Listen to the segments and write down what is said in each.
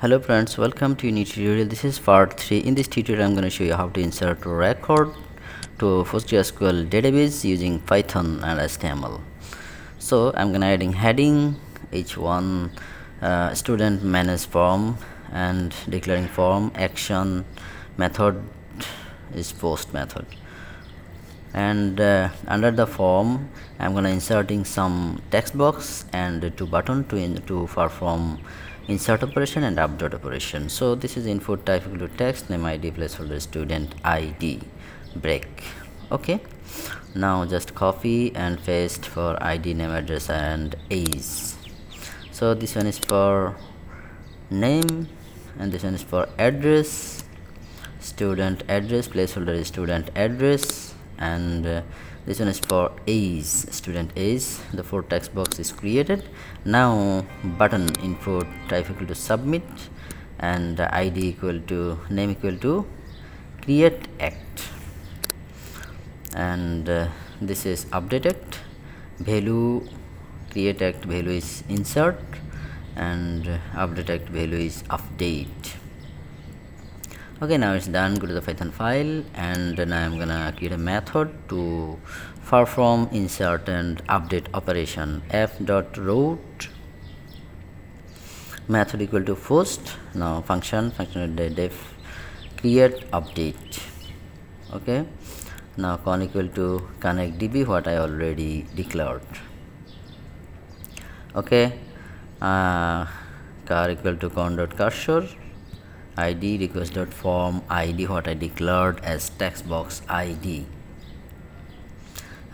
Hello friends, welcome to new tutorial. This is part 3. In this tutorial I'm going to show you how to insert a record to PostgreSQL database using Python and HTML. So I'm going to adding heading h1 student manage form and declaring form action method is post method, and under the form I'm gonna inserting some text box and two button to perform insert operation and update operation. So this is input type equal to text name id placeholder student id break. Okay, now just copy and paste for id name address and age. So this one is for name and this one is for address. Student address placeholder is student address, and this one is for age, student age. The four text box is created. Now button input type equal to submit and id equal to name equal to create act, and this is updated value. Create act value is insert and update act value is update. Okay, now it's done. Go to the Python file, and now I'm gonna create a method to perform insert and update operation. F.route method equal to post. Now function def create update. Okay, now con equal to connect db, what I already declared. Okay, car equal to con.cursor, id request dot form id, what I declared as text box id,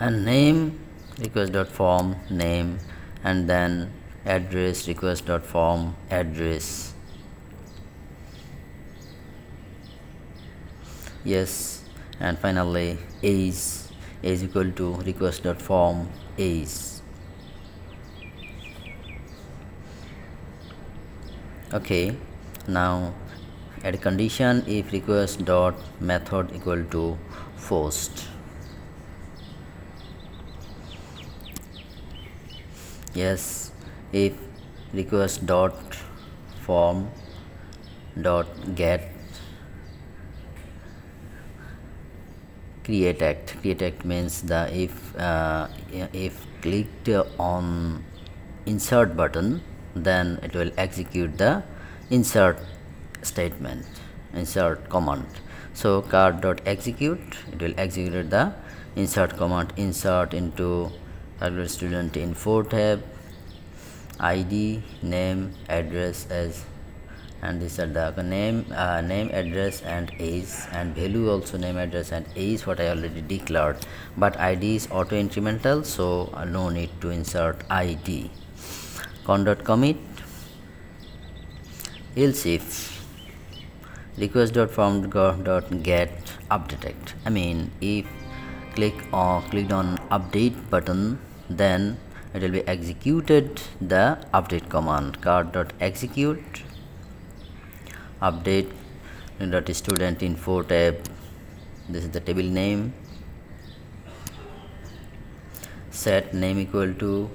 and name request dot form name, and then address request dot form address. Yes, and finally age equal to request dot form age. Okay, now add condition if request dot method equal to post. Yes, if request dot form dot get create act means the if clicked on insert button, then it will execute the insert statement, insert command. So card dot execute, it will execute the insert command. Insert into regular student info tab, id name address as, and these are the name address and age, and value also name address and age, what I already declared, but id is auto incremental, so no need to insert id. Con dot commit, else if request dot form dot get update. I mean, if clicked on update button, then it will be executed the update command. Card dot execute update dot student info tab, this is the table name, set name equal to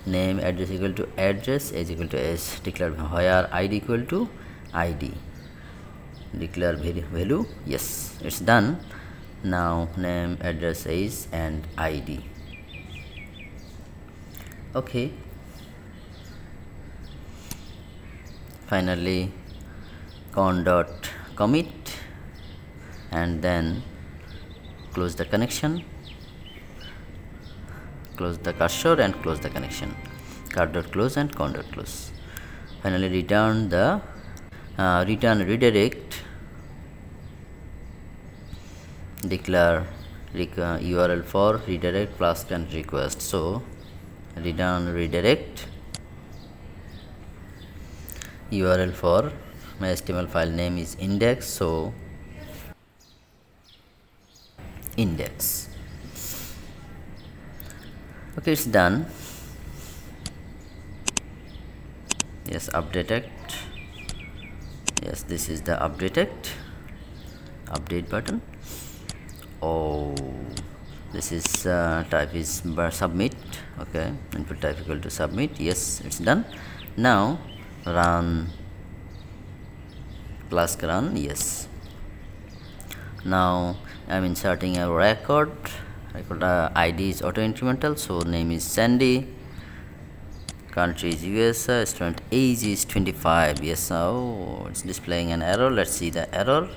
name address equal to address age equal to age, declare where id equal to id, declare value. Yes, it's done. Now name address age and id. Okay, finally con dot commit, and then close the connection, close the cursor and close the connection. Card dot close and con dot close. Finally return the return redirect, declare url for redirect plus and request. So return redirect url for my HTML file name is index, so index. Okay, it's done. Yes, update act. Yes, this is the update act, update button. Oh, this is type is submit. Okay, input type equal to submit. Yes, it's done. Now run plus run. Yes. Now I'm inserting a record. ID is auto incremental, so name is Sandy, country is USA, student age is 25. Yes. Now it's displaying an error. Let's see the error.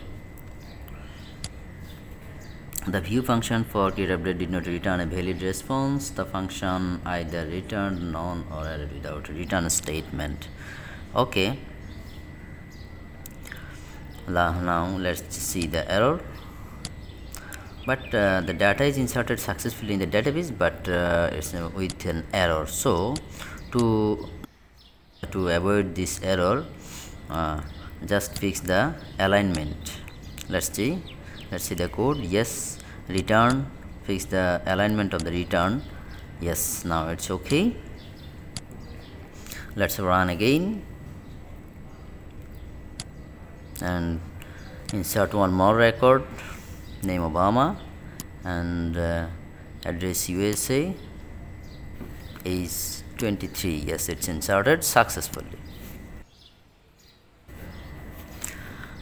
The view function for create update did not return a valid response. The function either returned none or error without a return statement. Okay. Now let's see the error. But the data is inserted successfully in the database, but it's with an error. So to avoid this error, just fix the alignment. Let's see the code. Yes, return, fix the alignment of the return. Yes, now it's okay. Let's run again and insert one more record, name Obama, and address USA, is 23. Yes, it's inserted successfully.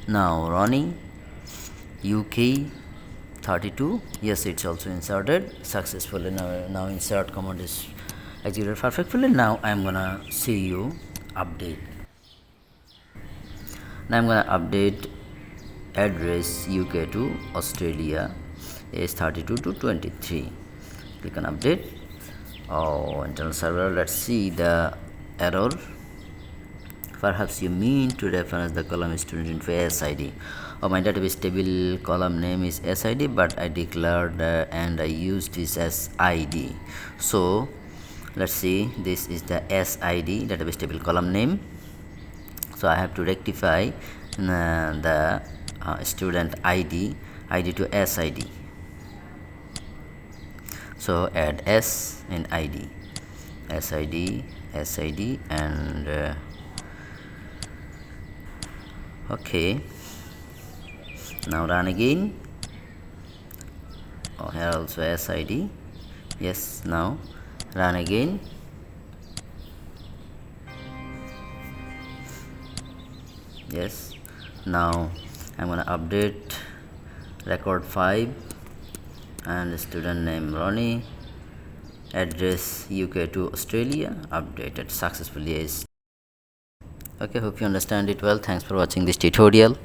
Now running UK 32. Yes, it's also inserted successfully. Now insert command is executed perfectly. Now I'm gonna see you update. Now I'm gonna update address UK to Australia is 32 to 23. Click on update. Oh, internal server. Let's see the error. Perhaps you mean to reference the column student into SID. Oh, my database table column name is SID, but I declared and I used this as ID. So let's see, this is the SID database table column name. So I have to rectify the student ID to SID. So add S in ID, SID, and okay. Now run again. Oh, here also SID. Yes. Now run again. Yes. Now I'm gonna update record 5 and student name Ronnie, address UK to Australia, updated successfully. Okay, hope you understand it well. Thanks for watching this tutorial.